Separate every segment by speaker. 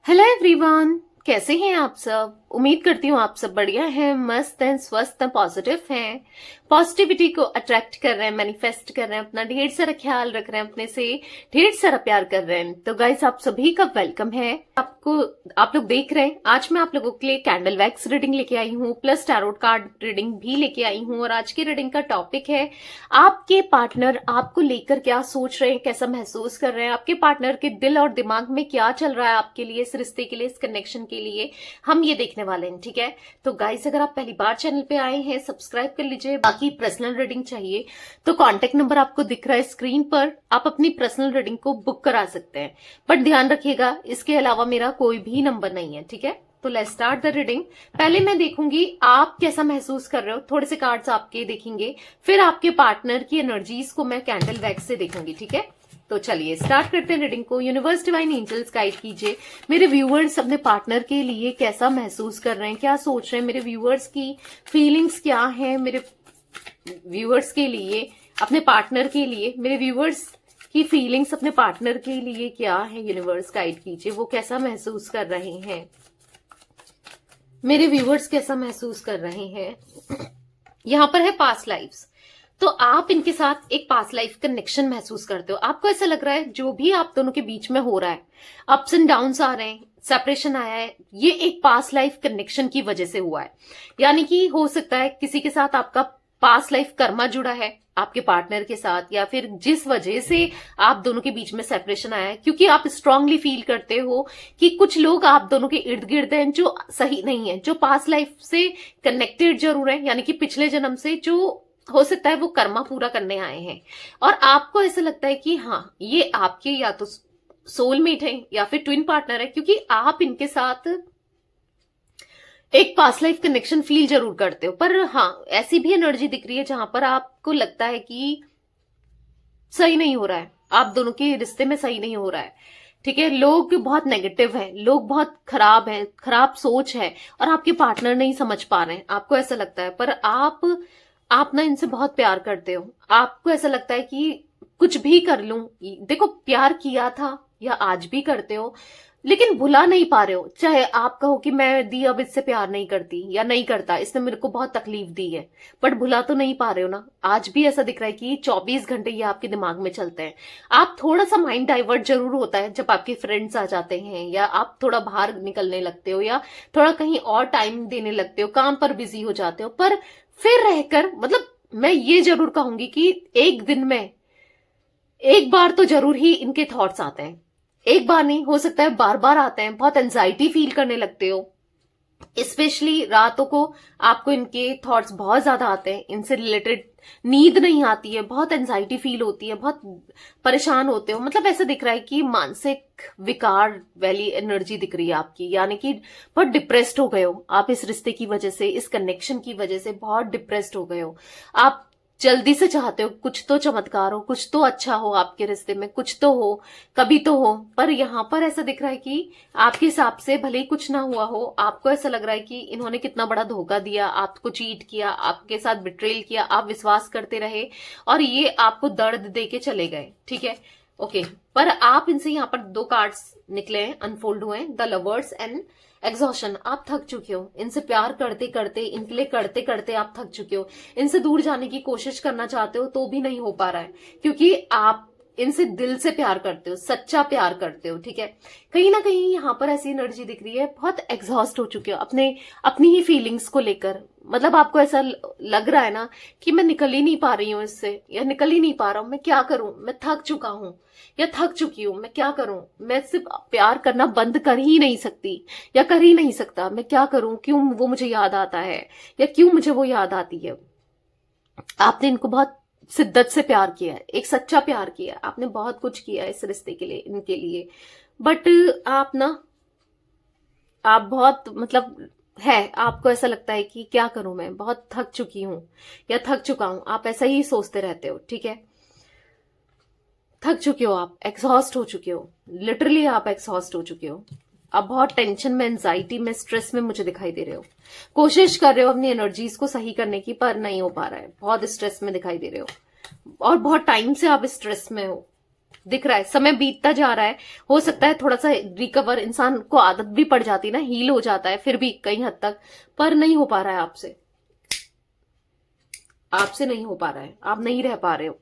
Speaker 1: Hello everyone, कैसे हैं आप सब। उम्मीद करती हूँ आप सब बढ़िया हैं, मस्त हैं, स्वस्थ हैं, पॉजिटिव हैं, पॉजिटिविटी को अट्रैक्ट कर रहे हैं, मैनिफेस्ट कर रहे हैं, अपना ढेर सारा ख्याल रख रहे हैं, अपने से ढेर सारा प्यार कर रहे हैं। तो गाइस, आप सभी का वेलकम है। आप लोग देख रहे हैं, आज मैं आप लोगों के लिए कैंडल वैक्स रीडिंग लेके आई हूँ, प्लस टैरोट कार्ड रीडिंग भी लेके आई हूँ। और आज की रीडिंग का टॉपिक है आपके पार्टनर आपको लेकर क्या सोच रहे हैं, कैसा महसूस कर रहे हैं, आपके पार्टनर के दिल और दिमाग में क्या चल रहा है आपके लिए, इस रिश्ते के लिए, इस कनेक्शन के लिए हम ये देखने वाले हैं। ठीक है, तो गाइस, अगर आप पहली बार चैनल पे आए हैं, सब्सक्राइब कर लीजिए। बाकी पर्सनल रीडिंग चाहिए तो कांटेक्ट नंबर आपको दिख रहा है स्क्रीन पर, आप अपनी पर्सनल रीडिंग को बुक करा सकते हैं। बट ध्यान रखिएगा, इसके अलावा मेरा कोई भी नंबर नहीं है। ठीक है, तो लेट्स स्टार्ट द रीडिंग। पहले मैं देखूंगी आप कैसा महसूस कर रहे हो, थोड़े से कार्ड्स आपके देखेंगे, फिर आपके पार्टनर की एनर्जीज को मैं कैंडल वैक्स से देखूंगी। ठीक है, तो चलिए स्टार्ट करते हैं रीडिंग को। यूनिवर्स डिवाइन एंजल्स गाइड कीजिए मेरे व्यूअर्स अपने पार्टनर के लिए कैसा महसूस कर रहे हैं, क्या सोच रहे हैं, मेरे व्यूअर्स की फीलिंग्स क्या है, मेरे व्यूअर्स के लिए, अपने पार्टनर के लिए, मेरे व्यूअर्स की फीलिंग्स अपने पार्टनर के लिए क्या है। यूनिवर्स गाइड कीजिए, वो कैसा महसूस कर रहे हैं, मेरे व्यूअर्स कैसा महसूस कर रहे हैं। यहां पर है पास्ट लाइफ्स, तो आप इनके साथ एक पास्ट लाइफ कनेक्शन महसूस करते हो। आपको ऐसा लग रहा है जो भी आप दोनों के बीच में हो रहा है, अप्स एंड डाउन्स आ रहे हैं, सेपरेशन आया है, ये एक पास्ट लाइफ कनेक्शन की वजह से हुआ है। यानी कि हो सकता है किसी के साथ आपका पास्ट लाइफ कर्मा जुड़ा है आपके पार्टनर के साथ, या फिर जिस वजह से आप दोनों के बीच में सेपरेशन आया है, क्योंकि आप स्ट्रांगली फील करते हो कि कुछ लोग आप दोनों के इर्द गिर्द हैं जो सही नहीं है, जो पास्ट लाइफ से कनेक्टेड जरूर है, यानी कि पिछले जन्म से, जो हो सकता है वो कर्मा पूरा करने आए हैं। और आपको ऐसा लगता है कि हाँ, ये आपके या तो सोलमेट है या फिर ट्विन पार्टनर है, क्योंकि आप इनके साथ एक पास्ट लाइफ कनेक्शन फील जरूर करते हो। पर हाँ, ऐसी भी एनर्जी दिख रही है जहां पर आपको लगता है कि सही नहीं हो रहा है, आप दोनों के रिश्ते में सही नहीं हो रहा है। ठीक है, लोग बहुत नेगेटिव हैं, लोग बहुत खराब हैं, खराब सोच है, और आपके पार्टनर नहीं समझ पा रहे हैं, आपको ऐसा लगता है। पर आप ना इनसे बहुत प्यार करते हो, आपको ऐसा लगता है कि कुछ भी कर लूं, देखो प्यार किया था या आज भी करते हो, लेकिन भुला नहीं पा रहे हो। चाहे आप कहो कि मैं दी अब इससे प्यार नहीं करती या नहीं करता, इसने मेरे को बहुत तकलीफ दी है, बट भुला तो नहीं पा रहे हो ना। आज भी ऐसा दिख रहा है कि 24 घंटे ये आपके दिमाग में चलते हैं। आप थोड़ा सा माइंड डाइवर्ट जरूर होता है जब आपके फ्रेंड्स आ जाते हैं, या आप थोड़ा बाहर निकलने लगते हो, या थोड़ा कहीं और टाइम देने लगते हो, काम पर बिजी हो जाते हो। पर फिर रहकर, मतलब मैं ये जरूर कहूंगी कि एक दिन में एक बार तो जरूर ही इनके थॉट्स आते हैं। एक बार नहीं, हो सकता है बार बार आते हैं। बहुत एंजाइटी फील करने लगते हो, स्पेशली रातों को आपको इनके थॉट्स बहुत ज्यादा आते हैं, इनसे रिलेटेड नींद नहीं आती है, बहुत एंजाइटी फील होती है, बहुत परेशान होते हो। मतलब ऐसा दिख रहा है कि मानसिक विकार वाली एनर्जी दिख रही है आपकी, यानी कि बहुत डिप्रेस्ड हो गए हो आप इस रिश्ते की वजह से, इस कनेक्शन की वजह से बहुत डिप्रेस्ड हो गए हो। आप जल्दी से चाहते हो कुछ तो चमत्कार हो, कुछ तो अच्छा हो आपके रिश्ते में, कुछ तो हो, कभी तो हो। पर यहां पर ऐसा दिख रहा है कि आपके हिसाब से भले ही कुछ ना हुआ हो, आपको ऐसा लग रहा है कि इन्होंने कितना बड़ा धोखा दिया, आपको चीट किया, आपके साथ बिट्रेल किया, आप विश्वास करते रहे और ये आपको दर्द दे के चले गए। ठीक है, ओके। पर आप इनसे यहाँ पर दो कार्ड्स निकले हैं, अनफोल्ड हुए हैं, द लवर्स एंड एग्जॉशन। आप थक चुके हो, इनसे प्यार करते करते, इनके लिए करते करते आप थक चुके हो। इनसे दूर जाने की कोशिश करना चाहते हो तो भी नहीं हो पा रहा है, क्योंकि आप इनसे दिल से प्यार करते हो, सच्चा प्यार करते हो। ठीक है, कहीं ना कहीं यहाँ पर ऐसी एनर्जी दिख रही है, बहुत एग्जॉस्ट हो चुके हो अपनी ही फीलिंग्स को लेकर। मतलब आपको ऐसा लग रहा है ना कि मैं निकल ही नहीं पा रही हूँ इससे, या निकल ही नहीं पा रहा हूँ, मैं क्या करूं, मैं थक चुका हूं या थक चुकी हूं, मैं क्या करूं, मैं सिर्फ प्यार करना बंद कर ही नहीं सकती या कर ही नहीं सकता, मैं क्या करूं, क्यों वो मुझे याद आता है या क्यों मुझे वो याद आती है। आपने इनको बहुत शिद्दत से प्यार किया है, एक सच्चा प्यार किया है, आपने बहुत कुछ किया है इस रिश्ते के लिए, इनके लिए। बट आप बहुत, मतलब है, आपको ऐसा लगता है कि क्या करूं, मैं बहुत थक चुकी हूं या थक चुका हूं, आप ऐसा ही सोचते रहते हो। ठीक है, थक चुके हो आप, एग्जॉस्ट हो चुके हो, लिटरली आप एग्जॉस्ट हो चुके हो। अब बहुत टेंशन में, एंजाइटी में, स्ट्रेस में मुझे दिखाई दे रहे हो। कोशिश कर रहे हो अपनी एनर्जीज को सही करने की, पर नहीं हो पा रहा है, बहुत स्ट्रेस में दिखाई दे रहे हो, और बहुत टाइम से आप स्ट्रेस में हो। दिख रहा है, समय बीतता जा रहा है, हो सकता है थोड़ा सा रिकवर, इंसान को आदत भी पड़ जाती है ना, हील हो जाता है फिर भी कई हद तक, पर नहीं हो पा रहा है आपसे, आपसे नहीं हो पा रहा है, आप नहीं रह पा रहे हो।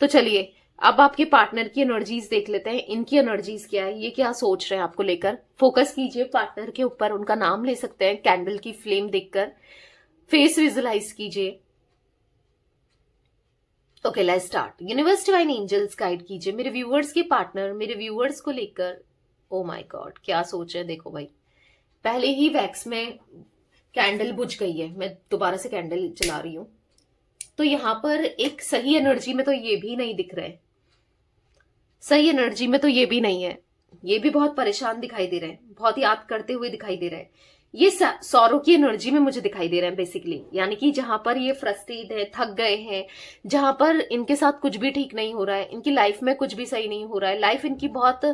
Speaker 1: तो चलिए अब आपके पार्टनर की एनर्जीज देख लेते हैं, इनकी एनर्जीज क्या है, ये क्या सोच रहे हैं आपको लेकर। फोकस कीजिए पार्टनर के ऊपर, उनका नाम ले सकते हैं कैंडल की फ्लेम देखकर, फेस विजुलाइज कीजिए। Okay let's start. Universe divine angels guide कीजिए मेरे व्यूअर्स के पार्टनर, मेरे व्यूअर्स को लेकर। ओ माय गॉड क्या सोच रहे हैं, देखो भाई पहले ही वैक्स में कैंडल बुझ गई है, मैं दोबारा से कैंडल चला रही हूं। तो यहां पर एक सही एनर्जी में तो ये भी नहीं दिख रहा है, सही एनर्जी में तो ये भी नहीं है, ये भी बहुत परेशान दिखाई दे रहे हैं, बहुत याद करते हुए दिखाई दे रहे हैं। ये सौरों की एनर्जी में मुझे दिखाई दे रहे हैं बेसिकली, यानी कि जहां पर ये फ्रस्ट्रेट है, थक गए हैं, जहां पर इनके साथ कुछ भी ठीक नहीं हो रहा है, इनकी लाइफ में कुछ भी सही नहीं हो रहा है, लाइफ इनकी बहुत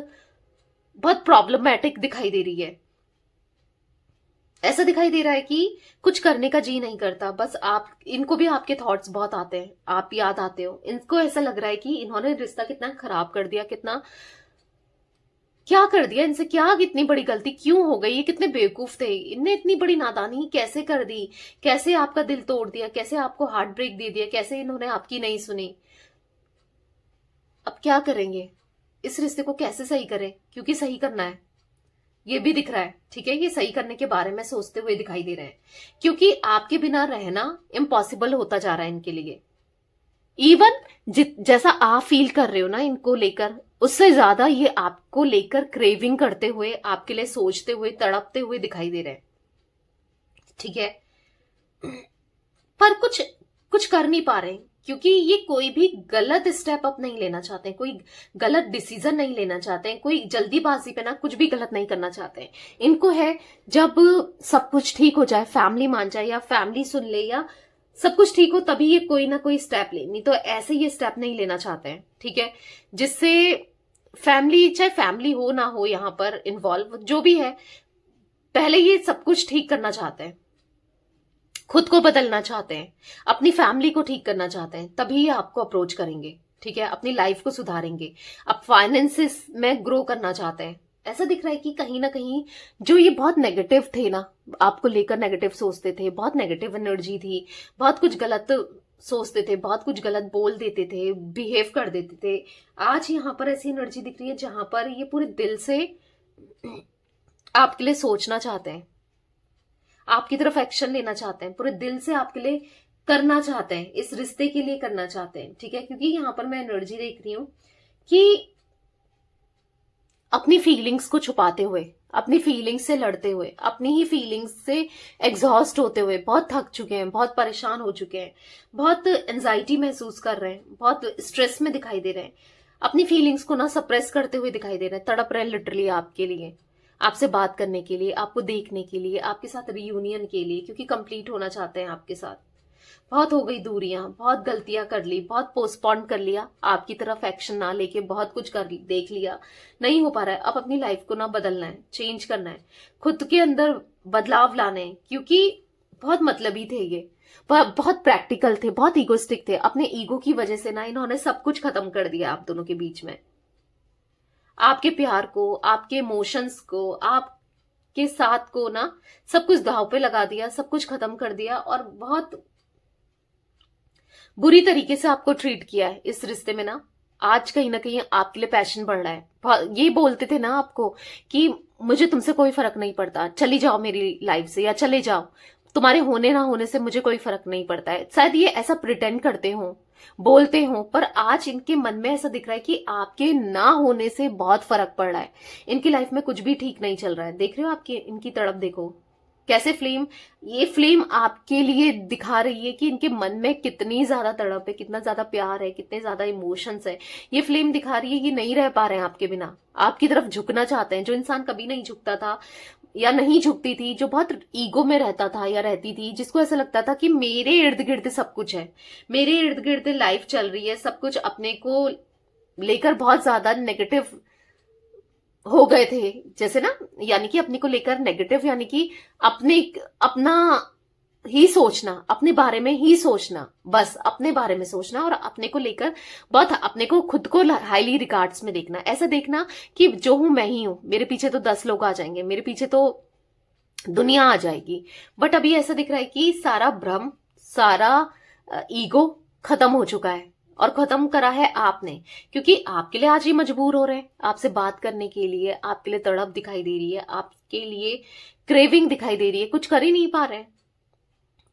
Speaker 1: बहुत प्रॉब्लमेटिक दिखाई दे रही है। ऐसा दिखाई दे रहा है कि कुछ करने का जी नहीं करता, बस आप, इनको भी आपके थॉट्स बहुत आते हैं, आप याद आते हो, इनको ऐसा लग रहा है कि इन्होंने रिश्ता कितना खराब कर दिया, कितना क्या कर दिया इनसे, क्या कितनी बड़ी गलती क्यों हो गई, ये कितने बेवकूफ थे, इनने इतनी बड़ी नादानी कैसे कर दी, कैसे आपका दिल तोड़ दिया, कैसे आपको हार्ट ब्रेक दे दिया, कैसे इन्होंने आपकी नहीं सुनी। अब क्या करेंगे, इस रिश्ते को कैसे सही करें, क्योंकि सही करना है, ये भी दिख रहा है, ठीक है, ये सही करने के बारे में सोचते हुए दिखाई दे रहे हैं, क्योंकि आपके बिना रहना इम्पॉसिबल होता जा रहा है इनके लिए। इवन जैसा आप फील कर रहे हो ना इनको लेकर, उससे ज्यादा ये आपको लेकर क्रेविंग करते हुए, आपके लिए सोचते हुए, तड़पते हुए दिखाई दे रहे हैं, ठीक है। पर कुछ कुछ कर नहीं पा रहे, क्योंकि ये कोई भी गलत स्टेप अप नहीं लेना चाहते, कोई गलत डिसीजन नहीं लेना चाहते, कोई जल्दीबाजी पे ना कुछ भी गलत नहीं करना चाहते। इनको है जब सब कुछ ठीक हो जाए, फैमिली मान जाए या फैमिली सुन ले या सब कुछ ठीक हो, तभी ये कोई ना कोई स्टेप ले, नहीं तो ऐसे ये स्टेप नहीं लेना चाहते हैं, ठीक है, जिससे फैमिली, चाहे फैमिली हो ना हो यहाँ पर इन्वॉल्व, जो भी है, पहले ये सब कुछ ठीक करना चाहते हैं, खुद को बदलना चाहते हैं, अपनी फैमिली को ठीक करना चाहते हैं, तभी ये आपको अप्रोच करेंगे, ठीक है, अपनी लाइफ को सुधारेंगे, अब फाइनेंसिस में ग्रो करना चाहते हैं। ऐसा दिख रहा है कि कहीं ना कहीं जो ये बहुत नेगेटिव थे ना, आपको लेकर नेगेटिव सोचते थे, बहुत नेगेटिव एनर्जी थी, बहुत कुछ गलत सोचते थे, बहुत कुछ गलत बोल देते थे, बिहेव कर देते थे, आज यहाँ पर ऐसी एनर्जी दिख रही है जहां पर ये पूरे दिल से आपके लिए सोचना चाहते हैं, आपकी तरफ एक्शन लेना चाहते हैं, पूरे दिल से आपके लिए करना चाहते हैं, इस रिश्ते के लिए करना चाहते हैं, ठीक है। क्योंकि यहां पर मैं एनर्जी देख रही हूं कि अपनी फीलिंग्स को छुपाते हुए, अपनी फीलिंग्स से लड़ते हुए, अपनी ही फीलिंग्स से एग्जॉस्ट होते हुए, बहुत थक चुके हैं, बहुत परेशान हो चुके हैं, बहुत एंजाइटी महसूस कर रहे हैं, बहुत स्ट्रेस में दिखाई दे रहे हैं, अपनी फीलिंग्स को ना सप्रेस करते हुए दिखाई दे रहे हैं, तड़प रहे हैं लिटरली आपके लिए, आपसे बात करने के लिए, आपको देखने के लिए, आपके साथ रियूनियन के लिए, क्योंकि कंप्लीट होना चाहते हैं आपके साथ। बहुत हो गई दूरियां, बहुत गलतियां कर ली, बहुत पोस्टपोन कर लिया, आपकी तरफ एक्शन ना लेके बहुत कुछ कर देख लिया, नहीं हो पा रहा है। अब अपनी लाइफ को ना बदलना है, चेंज करना है, खुद के अंदर बदलाव लाने हैं, क्योंकि बहुत मतलबी थे ये, बहुत प्रैक्टिकल थे, बहुत ईगोस्टिक थे, अपने ईगो की वजह से ना इन्होंने सब कुछ खत्म कर दिया आप दोनों के बीच में, आपके प्यार को, आपके इमोशंस को, आपके साथ को ना सब कुछ दांव पे लगा दिया, सब कुछ खत्म कर दिया, और बहुत बुरी तरीके से आपको ट्रीट किया है इस रिश्ते में ना। आज कहीं ना कहीं आपके लिए पैशन बढ़ रहा है, ये बोलते थे ना आपको कि मुझे तुमसे कोई फर्क नहीं पड़ता, चली जाओ मेरी लाइफ से, या चले जाओ, तुम्हारे होने ना होने से मुझे कोई फर्क नहीं पड़ता है, शायद ये ऐसा प्रिटेंड करते हो, बोलते हो, पर आज इनके मन में ऐसा दिख रहा है कि आपके ना होने से बहुत फर्क पड़ रहा है, इनकी लाइफ में कुछ भी ठीक नहीं चल रहा है। देख रहे हो आपकी इनकी तड़प, देखो कैसे ये फ्लेम आपके लिए दिखा रही है कि इनके मन में कितनी ज्यादा तड़प है, कितना ज्यादा प्यार है, कितने ज्यादा इमोशंस है। ये फ्लेम दिखा रही है कि नहीं रह पा रहे हैं आपके बिना, आपकी तरफ झुकना चाहते हैं, जो इंसान कभी नहीं झुकता था या नहीं झुकती थी, जो बहुत ईगो में रहता था या रहती थी, जिसको ऐसा लगता था कि मेरे इर्द गिर्द सब कुछ है, मेरे इर्द गिर्द लाइफ चल रही है, सब कुछ अपने को लेकर बहुत ज्यादा नेगेटिव हो गए थे, जैसे ना, यानी कि अपने को लेकर नेगेटिव, यानी कि अपना ही सोचना, अपने बारे में ही सोचना, बस अपने बारे में सोचना और अपने को लेकर बहुत अपने को खुद को हाईली रिगार्ड्स में देखना। ऐसा देखना कि जो हूं मैं ही हूं, मेरे पीछे तो 10 लोग आ जाएंगे, मेरे पीछे तो दुनिया आ जाएगी। बट अभी ऐसा दिख रहा है कि सारा भ्रम, सारा ईगो खत्म हो चुका है और खत्म करा है आपने, क्योंकि आपके लिए आज ही मजबूर हो रहे हैं आपसे बात करने के लिए, आपके लिए तड़प दिखाई दे रही है, आपके लिए क्रेविंग दिखाई दे रही है, कुछ कर ही नहीं पा रहे हैं,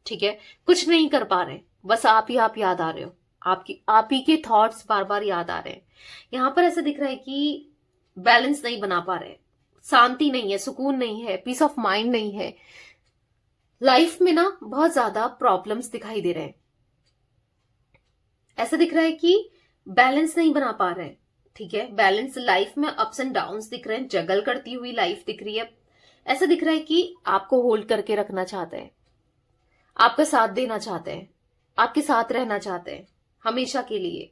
Speaker 1: ठीक है, कुछ नहीं कर पा रहे, बस आप याद आ रहे हो, आप ही के थॉट्स बार बार याद आ रहे हैं। यहां पर ऐसा दिख रहा है कि बैलेंस नहीं बना पा रहे, शांति नहीं है, सुकून नहीं है, पीस ऑफ माइंड नहीं है, लाइफ में ना बहुत ज्यादा प्रॉब्लम्स दिखाई दे रहे हैं। ऐसा दिख रहा है कि बैलेंस नहीं बना पा रहे हैं, ठीक है, बैलेंस लाइफ में अप्स एंड डाउन्स दिख रहे हैं, जगल करती हुई लाइफ दिख रही है। ऐसा दिख रहा है कि आपको होल्ड करके रखना चाहते हैं, आपका साथ देना चाहते हैं, आपके साथ रहना चाहते हैं हमेशा के लिए,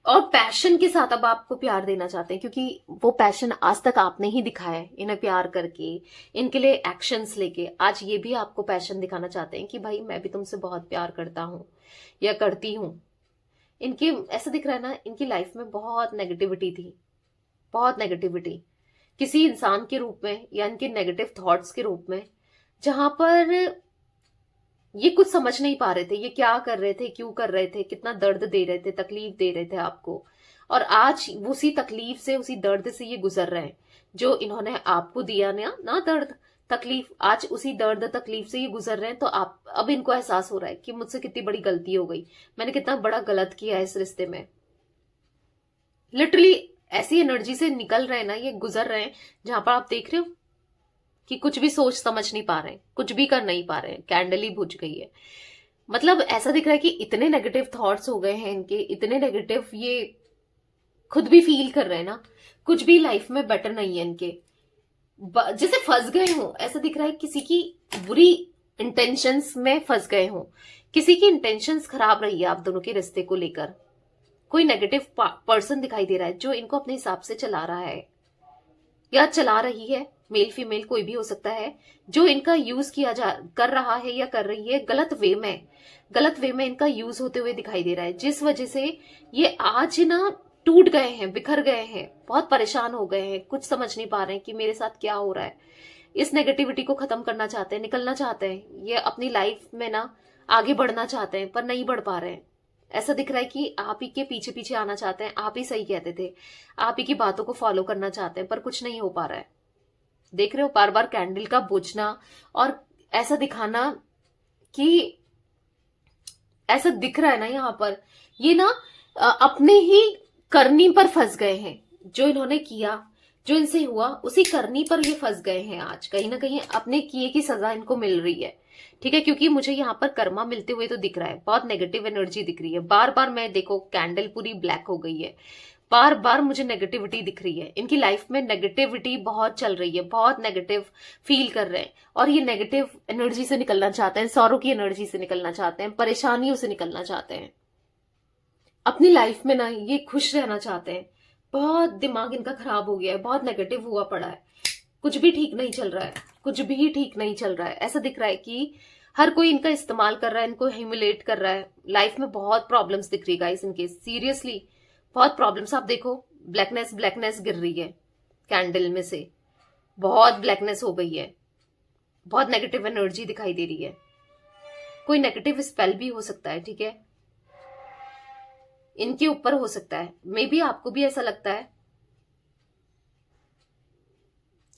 Speaker 1: और पैशन के साथ अब आपको प्यार देना चाहते हैं, क्योंकि वो पैशन आज तक आपने ही दिखाया है, इन्हें प्यार करके, इनके लिए एक्शंस लेके। आज ये भी आपको पैशन दिखाना चाहते हैं कि भाई मैं भी तुमसे बहुत प्यार करता हूं या करती हूं। इनके ऐसा दिख रहा है ना, इनकी लाइफ में बहुत नेगेटिविटी थी, बहुत नेगेटिविटी किसी इंसान के रूप में या इनके नेगेटिव थॉट्स के रूप में, जहां पर ये कुछ समझ नहीं पा रहे थे, ये क्या कर रहे थे, क्यों कर रहे थे, कितना दर्द दे रहे थे, तकलीफ दे रहे थे आपको, और आज उसी तकलीफ से, उसी दर्द से ये गुजर रहे हैं जो इन्होंने आपको दिया ना दर्द तकलीफ, आज उसी दर्द तकलीफ से ये गुजर रहे हैं। तो आप अब इनको एहसास हो रहा है कि मुझसे कितनी बड़ी गलती हो गई, मैंने कितना बड़ा गलत किया है इस रिश्ते में। लिटरली ऐसी एनर्जी से निकल रहे हैं ना, ये गुजर रहे हैं, जहां पर आप देख रहे हो कि कुछ भी सोच समझ नहीं पा रहे हैं, कुछ भी कर नहीं पा रहे हैं, कैंडल ही बुझ गई है। मतलब ऐसा दिख रहा है कि इतने नेगेटिव थॉट्स हो गए हैं इनके, इतने नेगेटिव, ये खुद भी फील कर रहे हैं ना, कुछ भी लाइफ में बेटर नहीं है इनके, जैसे फंस गए हो। ऐसा दिख रहा है किसी की बुरी इंटेंशंस में फंस गए हो, किसी की इंटेंशंस खराब रही है आप दोनों के रिश्ते को लेकर, कोई नेगेटिव पर्सन दिखाई दे रहा है जो इनको अपने हिसाब से चला रहा है या चला रही है, मेल फीमेल कोई भी हो सकता है, जो इनका यूज कर रहा है या कर रही है गलत वे में इनका यूज होते हुए दिखाई दे रहा है, जिस वजह से ये आज ना टूट गए हैं, बिखर गए हैं, बहुत परेशान हो गए हैं, कुछ समझ नहीं पा रहे हैं कि मेरे साथ क्या हो रहा है। इस नेगेटिविटी को खत्म करना चाहते हैं, निकलना चाहते हैं, ये अपनी लाइफ में ना आगे बढ़ना चाहते हैं पर नहीं बढ़ पा रहे हैं। ऐसा दिख रहा है कि आप ही के पीछे पीछे आना चाहते हैं, आप ही सही कहते थे, आप ही की बातों को फॉलो करना चाहते हैं, पर कुछ नहीं हो पा रहा है। देख रहे हो बार बार कैंडल का बुझना और ऐसा दिखाना कि ऐसा दिख रहा है ना यहाँ पर, ये ना अपने ही करनी पर फंस गए हैं, जो इन्होंने किया, जो इनसे हुआ उसी करनी पर ये फंस गए हैं। आज कहीं ना कहीं अपने किए की सजा इनको मिल रही है, ठीक है, क्योंकि मुझे यहाँ पर कर्मा मिलते हुए तो दिख रहा है, बहुत नेगेटिव एनर्जी दिख रही है, बार बार मैं देखो कैंडल पूरी ब्लैक हो गई है, बार बार मुझे नेगेटिविटी दिख रही है, इनकी लाइफ में नेगेटिविटी बहुत चल रही है, बहुत नेगेटिव फील कर रहे हैं, और ये नेगेटिव एनर्जी से निकलना चाहते हैं, सौरों की एनर्जी से निकलना चाहते हैं, परेशानियों से निकलना चाहते हैं, अपनी लाइफ में ना ये खुश रहना चाहते हैं। बहुत दिमाग इनका खराब हो गया है, बहुत नेगेटिव हुआ पड़ा है, कुछ भी ठीक नहीं चल रहा है, कुछ भी ठीक नहीं चल रहा है। ऐसा दिख रहा है कि हर कोई इनका इस्तेमाल कर रहा है, इनको ह्यूमिलेट कर रहा है, लाइफ में बहुत प्रॉब्लम्स दिख रही है गाइस इनके, सीरियसली बहुत प्रॉब्लम्स। आप देखो ब्लैकनेस गिर रही है कैंडल में से, बहुत ब्लैकनेस हो गई है, बहुत नेगेटिव एनर्जी दिखाई दे रही है, कोई नेगेटिव स्पेल भी हो सकता है, ठीक है, इनके ऊपर हो सकता है, मे बी आपको भी ऐसा लगता है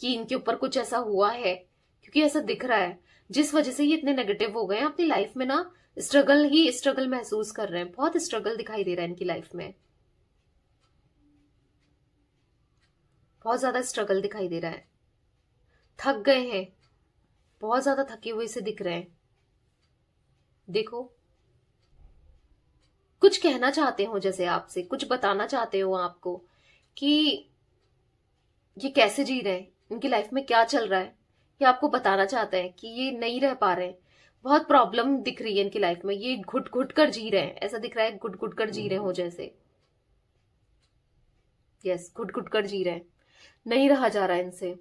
Speaker 1: कि इनके ऊपर कुछ ऐसा हुआ है, क्योंकि ऐसा दिख रहा है जिस वजह से ये इतने नेगेटिव हो गए हैं, अपनी लाइफ में ना स्ट्रगल महसूस कर रहे हैं, बहुत स्ट्रगल दिखाई दे रहा है इनकी लाइफ में, बहुत ज्यादा स्ट्रगल दिखाई दे रहा है, थक गए हैं, बहुत ज्यादा थके हुए से दिख रहे हैं। देखो कुछ कहना चाहते हो, जैसे आपसे कुछ बताना चाहते हो आपको कि ये कैसे जी रहे हैं, इनकी लाइफ में क्या चल रहा है, ये आपको बताना चाहते हैं कि ये नहीं रह पा रहे हैं, बहुत प्रॉब्लम दिख रही है इनकी लाइफ में, ये घुट घुट कर जी रहे हैं, ऐसा दिख रहा है घुट घुट कर जी रहे हो जैसे, यस घुट घुट कर जी रहे हैं, नहीं रहा जा रहा है इनसे,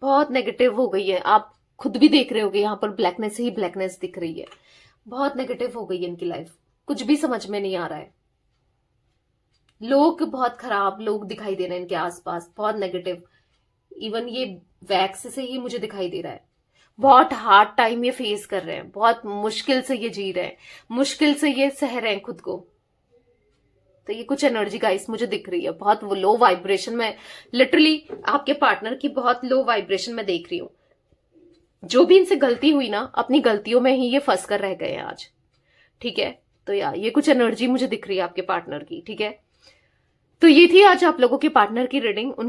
Speaker 1: बहुत नेगेटिव हो गई है, आप खुद भी देख रहे होगे, यहाँ पर ब्लैकनेस ही ब्लैकनेस दिख रही है। बहुत नेगेटिव हो गई है इनकी लाइफ, कुछ भी समझ में नहीं आ रहा है। लोग बहुत खराब लोग दिखाई दे रहे हैं इनके आसपास, बहुत नेगेटिव। इवन ये वैक्स से ही मुझे दिखाई दे रहा है। बहुत हार्ड टाइम ये फेस कर रहे हैं, बहुत मुश्किल से ये जी रहे हैं, मुश्किल से ये सह रहे हैं खुद को। तो ये कुछ एनर्जी गाइस मुझे दिख रही है, बहुत लो वाइब्रेशन में, लिटरली आपके पार्टनर की बहुत लो वाइब्रेशन में देख रही हूं। जो भी इनसे गलती हुई ना, अपनी गलतियों में ही ये फंस कर रह गए हैं आज। ठीक है, तो यार ये कुछ एनर्जी मुझे दिख रही है आपके पार्टनर की। ठीक है, तो ये थी आज आप लोगों के पार्टनर की रीडिंग।